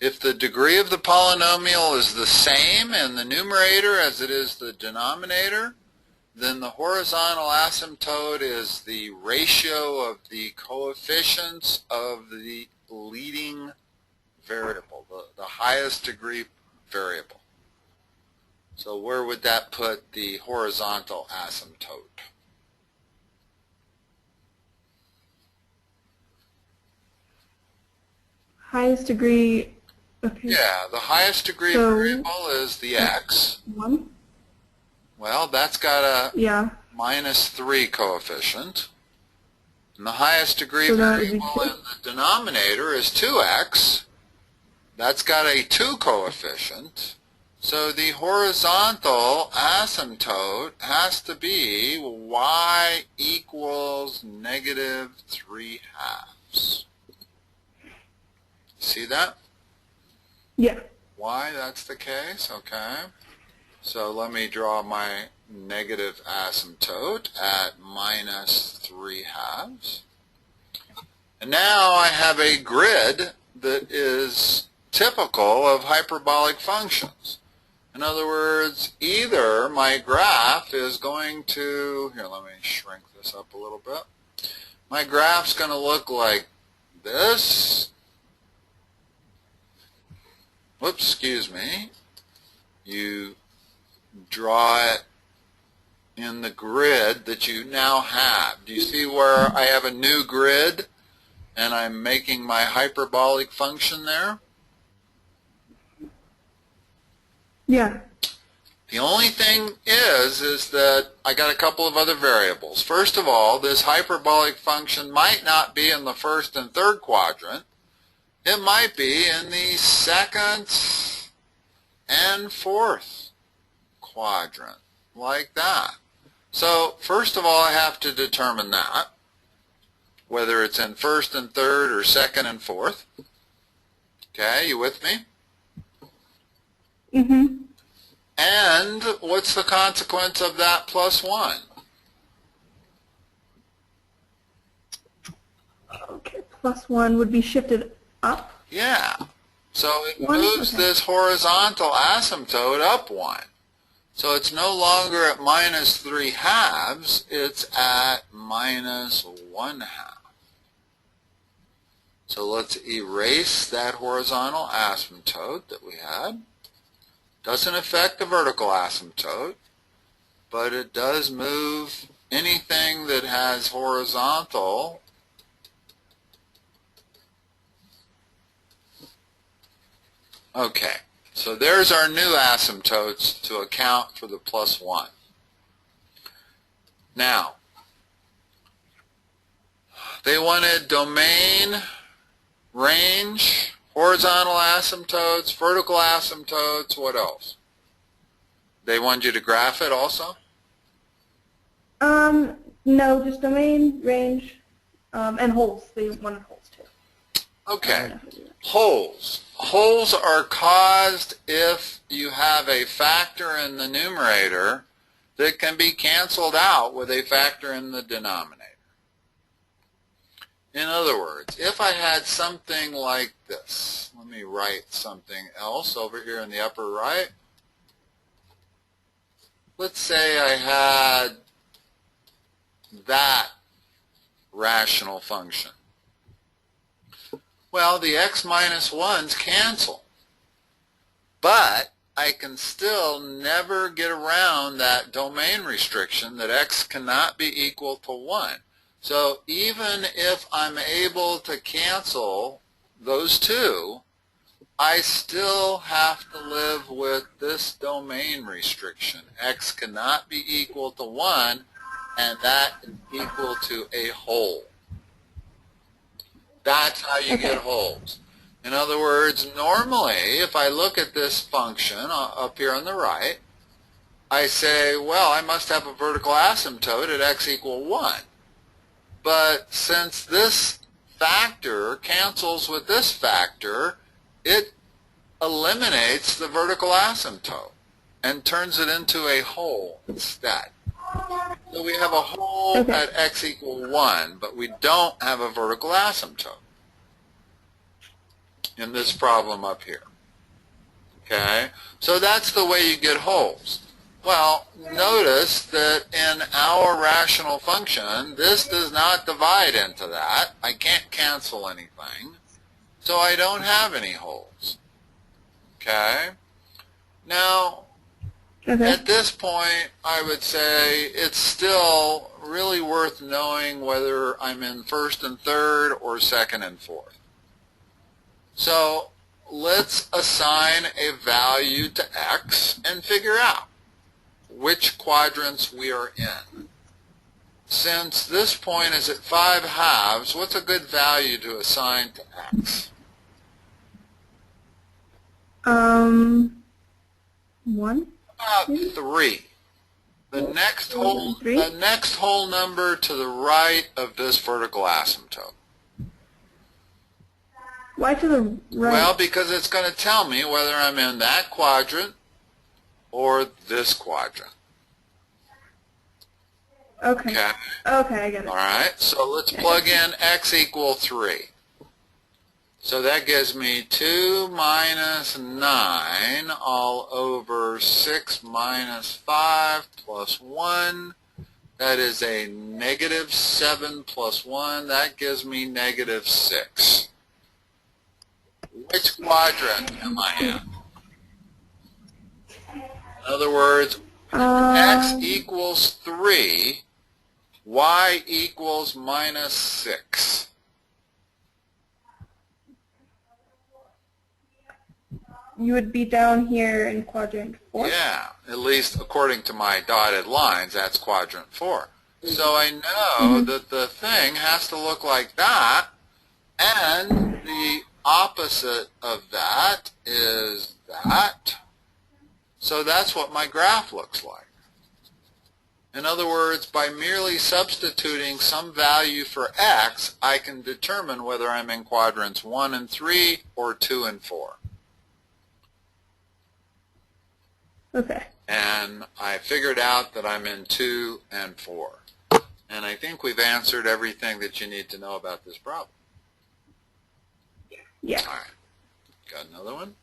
If the degree of the polynomial is the same in the numerator as it is the denominator, then the horizontal asymptote is the ratio of the coefficients of the leading variable, the highest degree variable. So where would that put the horizontal asymptote? Highest degree. Okay. Yeah, the highest degree variable is the x. 1. Well, that's got a -3 coefficient. And the highest degree variable in the denominator is 2x. That's got a 2 coefficient. So the horizontal asymptote has to be y equals -3/2. See that? Yeah. Why that's the case? Okay. So let me draw my negative asymptote at -3/2. And now I have a grid that is typical of hyperbolic functions. In other words, either my graph is going to, here, let me shrink this up a little bit. My graph's going to look like this. Whoops, excuse me. You draw it in the grid that you now have. Do you see where I have a new grid and I'm making my hyperbolic function there? Yeah. The only thing is that I got a couple of other variables. First of all, this hyperbolic function might not be in the first and third quadrant. It might be in the second and fourth quadrant, like that. So first of all, I have to determine that, whether it's in first and third or second and fourth. Okay, you with me? Mm-hmm. And what's the consequence of that +1? Okay, +1 would be shifted up. Yeah. So it moves this horizontal asymptote up 1. So it's no longer at -3/2, it's at -1/2. So let's erase that horizontal asymptote that we had. Doesn't affect the vertical asymptote, but it does move anything that has horizontal Okay, so there's our new asymptotes to account for the +1. Now, they wanted domain, range, horizontal asymptotes, vertical asymptotes, what else? They wanted you to graph it also? No, just domain, range, and holes. They wanted holes too. Okay, holes. Holes are caused if you have a factor in the numerator that can be canceled out with a factor in the denominator. In other words, if I had something like this, let me write something else over here in the upper right. Let's say I had that rational function. Well, the x minus 1's cancel, but I can still never get around that domain restriction that x cannot be equal to 1. So even if I'm able to cancel those two, I still have to live with this domain restriction. X cannot be equal to 1, and that is equal to a hole. That's how you get holes. In other words, normally, if I look at this function up here on the right, I say, well, I must have a vertical asymptote at x equal 1. But since this factor cancels with this factor, it eliminates the vertical asymptote and turns it into a hole instead. So we have a hole at x equal 1, but we don't have a vertical asymptote. in this problem up here. Okay? So that's the way you get holes. Well, notice that in our rational function, this does not divide into that. I can't cancel anything, so I don't have any holes. Okay? Now, at this point, I would say it's still really worth knowing whether I'm in first and third or second and fourth. So let's assign a value to x and figure out which quadrants we are in. Since this point is at 5 halves, what's a good value to assign to x? 1. About 3. The next whole number to the right of this vertical asymptote. Why to the right? Well, because it's going to tell me whether I'm in that quadrant or this quadrant. Okay. Okay. Okay, I get it. All right. So let's plug in x equal 3. So that gives me 2 minus 9 all over 6 minus 5 plus 1. That is a negative 7 plus 1. That gives me negative 6. Which quadrant am I in? In other words, x equals 3, y equals minus 6. You would be down here in quadrant 4? Yeah, at least according to my dotted lines, that's quadrant 4. So I know that the thing has to look like that, and the opposite of that is that. So that's what my graph looks like. In other words, by merely substituting some value for x, I can determine whether I'm in quadrants 1 and 3 or 2 and 4. Okay. And I figured out that I'm in 2 and 4. And I think we've answered everything that you need to know about this problem. Yeah. All right. Got another one?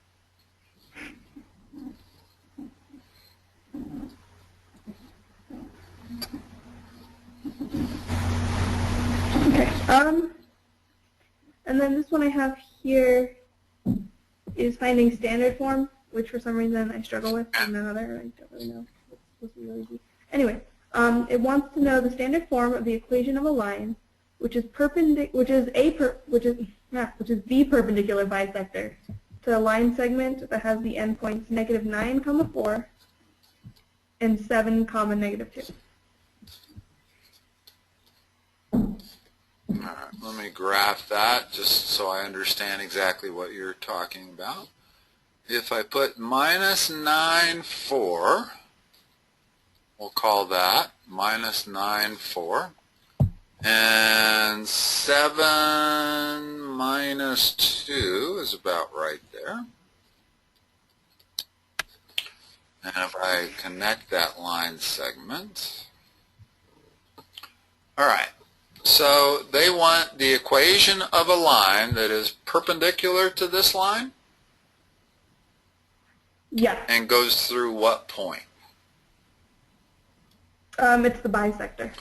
Okay. And then this one I have here is finding standard form, which for some reason I struggle with, and another I don't really know. It's supposed to be really easy. Anyway, it wants to know the standard form of the equation of a line, which is the perpendicular bisector to a line segment that has the endpoints negative 9, 4 and 7, negative 2. All right, let me graph that just so I understand exactly what you're talking about. If I put minus 9, 4, we'll call that minus 9, 4, and 7 minus 2 is about right there. And if I connect that line segment, all right. So they want the equation of a line that is perpendicular to this line? Yeah. And goes through what point? It's the bisector.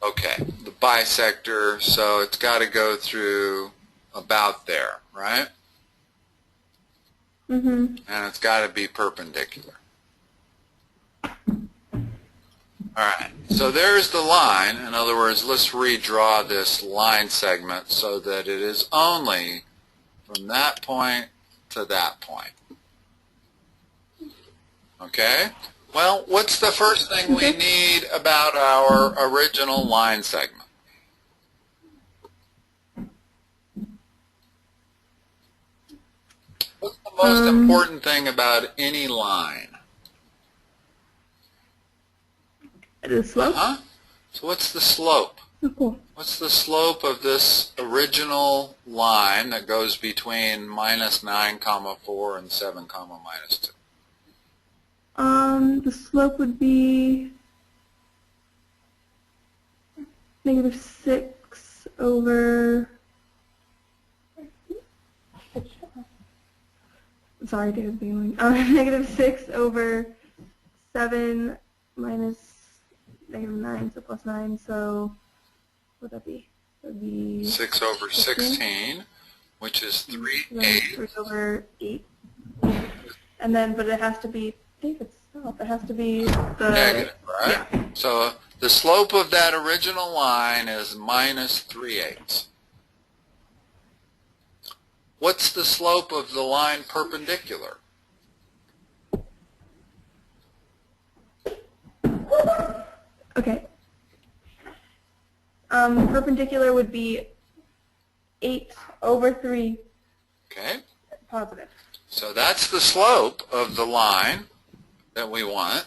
Okay, the bisector, so it's got to go through about there, right? Mm-hmm. And it's got to be perpendicular. All right, so there's the line. In other words, let's redraw this line segment so that it is only from that point to that point. Okay? Well, what's the first thing we need about our original line segment? What's the most important thing about any line? The slope? So what's the slope? Oh, cool. What's the slope of this original line that goes between minus 9, 4 and 7, minus 2? The slope would be negative 6 over sorry, David's being annoying. Negative 6 over 7 minus negative 9, so plus 9, so what would that be? That would be 6 over 16, which is 3/8. 3 over 8. And then, but it has to be, David, stop. It has to be the Negative, right? Yeah. So the slope of that original line is minus 3/8. What's the slope of the line perpendicular? Okay. Perpendicular would be 8 over 3 Okay. positive. So that's the slope of the line that we want.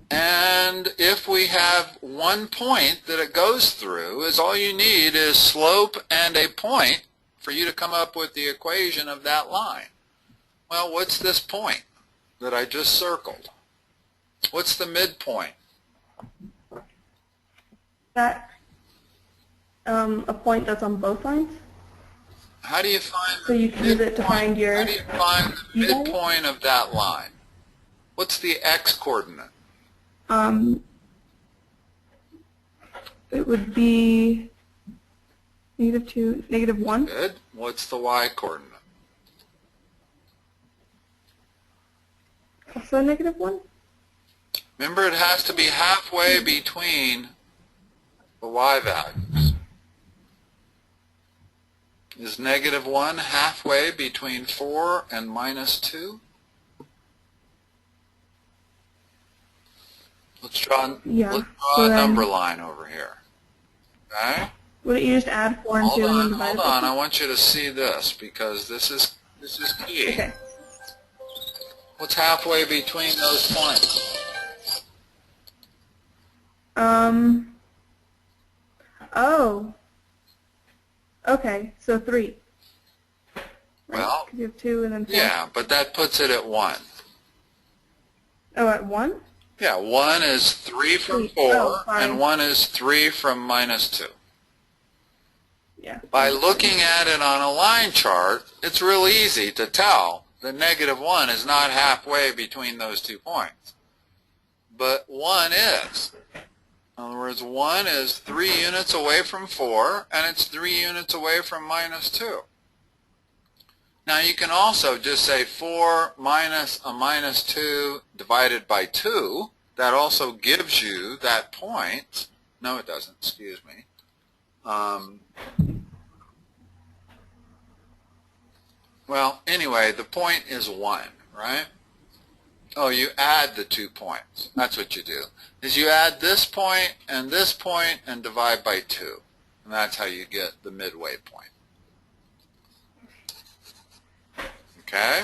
And if we have one point that it goes through, is all you need is slope and a point for you to come up with the equation of that line. Well, what's this point that I just circled? What's the midpoint? That a point that's on both lines? How do you find So you can use it to find your... How do you find the midpoint of that line? What's the x-coordinate? It would be negative 2, negative 1. Good. What's the y-coordinate? Also negative 1? Remember, it has to be halfway between the y values. Is negative 1 halfway between 4 and minus 2? Let's draw a number line over here. Okay? Wouldn't you just add 4 and 2 and then divide it? Hold on. I want you to see this because this is key. Okay. What's halfway between those points? Oh. Okay, so 3. Right? Well, because you have 2 and then 4. Yeah, but that puts it at 1. Oh, at 1? Yeah, 1 is 3 from 4, and 1 is 3 from minus 2. Yeah. By looking at it on a line chart, it's real easy to tell that negative 1 is not halfway between those 2 points. But 1 is. In other words, 1 is 3 units away from 4, and it's 3 units away from minus 2. Now you can also just say 4 minus a minus 2 divided by 2. That also gives you that point. No, it doesn't. Excuse me. Well, anyway, the point is 1, right? Oh, you add the 2 points. That's what you do. Is you add this point and divide by 2. And that's how you get the midway point. Okay?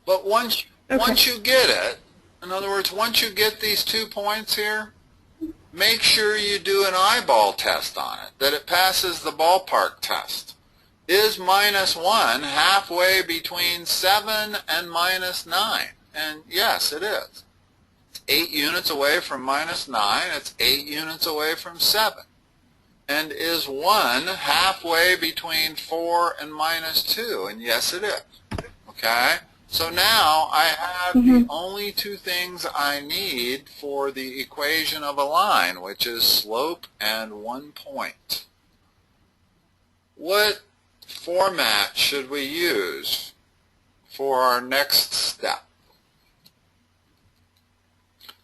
But once you get it, in other words, once you get these 2 points here, make sure you do an eyeball test on it, that it passes the ballpark test. Is minus 1 halfway between 7 and minus 9? And yes, it is. It's 8 units away from minus 9. It's 8 units away from 7. And is 1 halfway between 4 and minus 2? And yes, it is. Okay? So now I have the only 2 things I need for the equation of a line, which is slope and 1 point. What format should we use for our next step?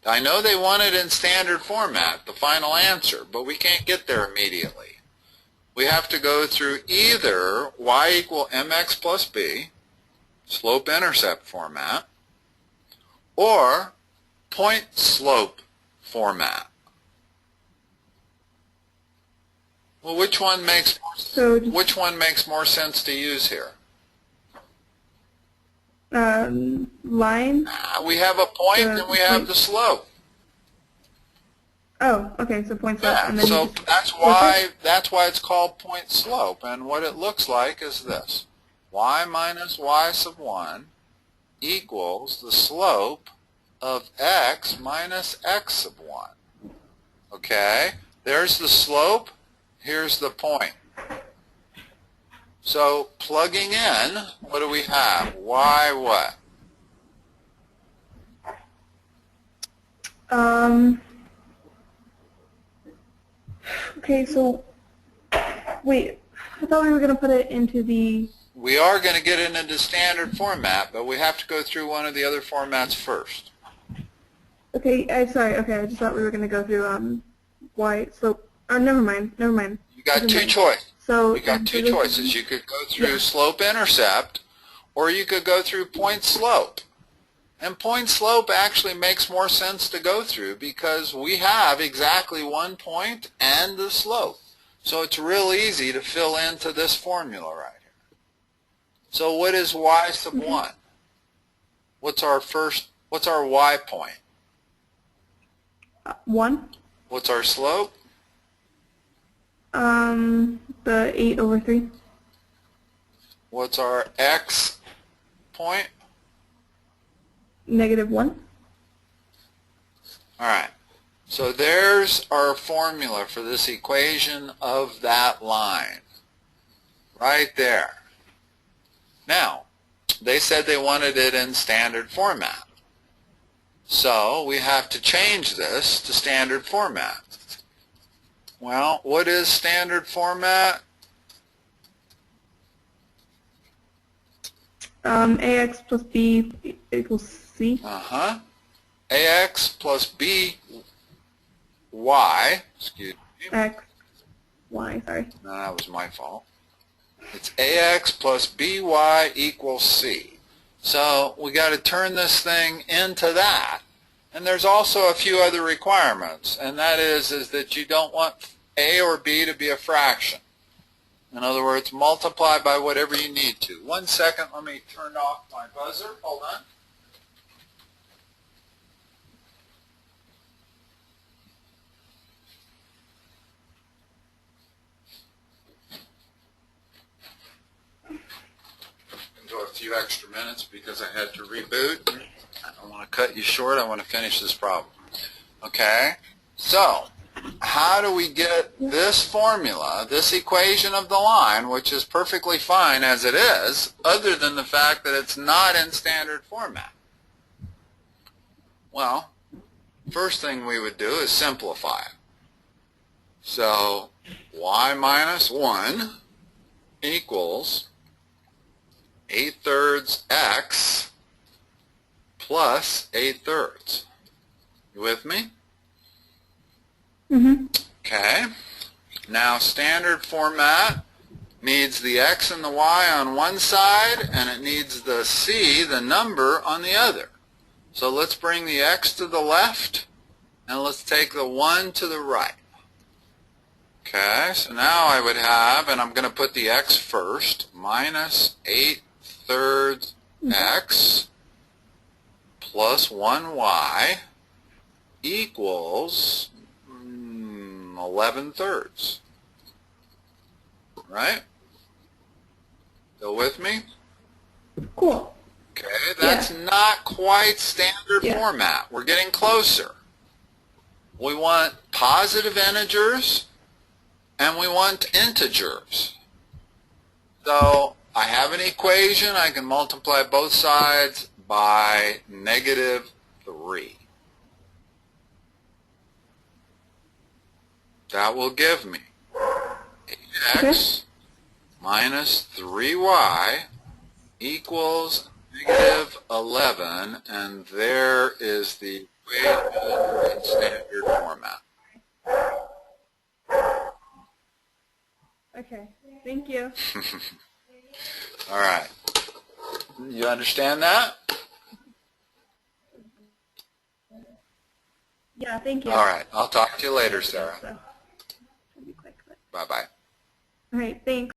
I know they want it in standard format, the final answer, but we can't get there immediately. We have to go through either y equal mx plus b, slope-intercept format, or point-slope format. Well, which one makes more sense to use here? Line. We have a point and we have the slope. Oh, okay, so point slope. Yeah, And then so that's why it's called point slope. And what it looks like is this: y minus y sub 1 equals the slope of x minus x sub 1. Okay, there's the slope. Here's the point. So plugging in, what do we have? Y what? Okay, so, wait, I thought we were going to put it into the... We are going to get it into standard format, but we have to go through one of the other formats first. Okay, sorry, okay, I just thought we were going to go through, Y slope. Oh, never mind. You got two choices. So, You got two choices. You could go through slope intercept, or you could go through point slope. And point slope actually makes more sense to go through because we have exactly one point and the slope. So it's real easy to fill into this formula right here. So what is y sub 1? What's our y point? 1. What's our slope? The 8/3. What's our x point? -1. All right. So there's our formula for this equation of that line. Right there. Now, they said they wanted it in standard format. So we have to change this to standard format. Well, what is standard format? AX plus B equals C. AX plus BY, excuse me. X, Y, sorry. No, that was my fault. It's AX plus BY equals C. So we got to turn this thing into that. And there's also a few other requirements, and that is that you don't want A or B to be a fraction. In other words, multiply by whatever you need to. 1 second, let me turn off my buzzer. Hold on. Go a few extra minutes because I had to reboot. I don't want to cut you short. I want to finish this problem. Okay? So, how do we get this formula, this equation of the line, which is perfectly fine as it is, other than the fact that it's not in standard format? Well, first thing we would do is simplify it. So, y minus 1 equals 8/3 x plus 8/3. You with me? Okay. Now standard format needs the x and the y on one side, and it needs the c, the number, on the other. So let's bring the x to the left, and let's take the 1 to the right. Okay, so now I would have, and I'm going to put the x first, minus 8/3 x plus 1y equals 11/3. Right? Still with me? Cool. Okay, that's not quite standard format. We're getting closer. We want positive integers and we want integers. So I have an equation. I can multiply both sides by -3. That will give me 8x minus 3y equals -11, and there is the equation in standard format. Okay, thank you. All right. You understand that? Yeah, thank you. All right. I'll talk to you later, Sarah. So, should be quick, but... Bye-bye. All right, thanks.